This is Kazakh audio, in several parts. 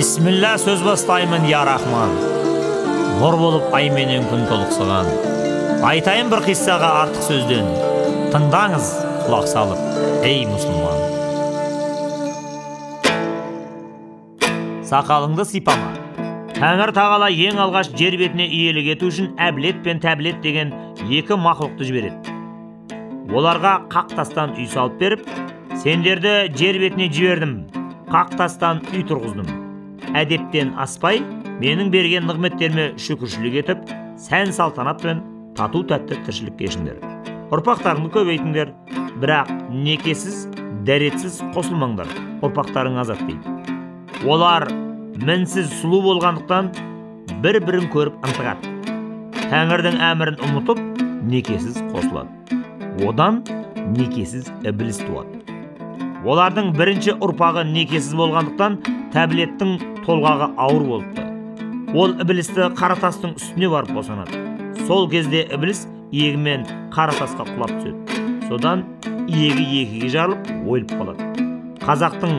Бисмилля сөз бастаймын, я рахман. Нұр болып ай менен күн толықсыған. Айтайын бір қиссаға артық сөзден. Тыңдаңыз, құлақ салып, ей мұсылман. Сақалыңды сипама. Тәңір тағала ең алғаш жер бетіне иелік ету үшін әбілет пен тәбілет деген екі мақлұқты жібереді. Оларға қақ тастан үй салып беріп, сендерді жер бетіне жібердім, қақ тастан үй тұрғыздым. Әдептен аспай, менің берген нығметтеріме шүкіршілік етіп, сән салтанатпен тату тәтті тіршілік кешіңдер. Ұрпақтарыңды көбейтіңдер, бірақ некесіз, дәретсіз қосылмаңдар, ұрпақтарың азат дейді. Олар мінсіз сұлу болғандықтан бір-бірін көріп ынтығады. Тәңірдің әмірін ұмытып, некесіз қосылады. Одан некесіз ібіліс туады. Олардың бірінші ұрпағы некесіз болғандықтан тәбілеттің толғағы ауыр болыпты. Ол ібілісті қаратастың үстіне барып босанады. Сол кезде ібіліс иегімен қаратасқа құлап түседі. Содан иегі екіге жарылып, ойылып қалады. Қазақтың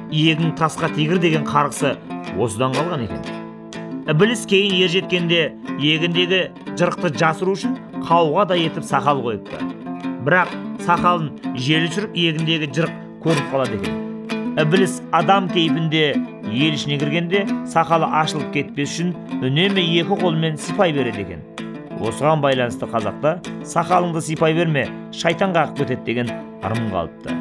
иегің тасқа тигір деген қарғысы осыдан қалған екен. Ібіліс кейін ержеткенде иегіндегі жырықты жасыру үшін қауға да етіп сақал қойыпты. Бірақ сақалын желі жүріп иегіндегі жырық көріп қалады екен. Ібіліс адам кейпінде ел ішіне кіргенде сақалы ашылып кетпес үшін үнемі екі қолмен сипай береді екен. Осыған байланысты қазақта сақалыңды сипай берме, шайтан қағып кетеді деген ырым қалыпты.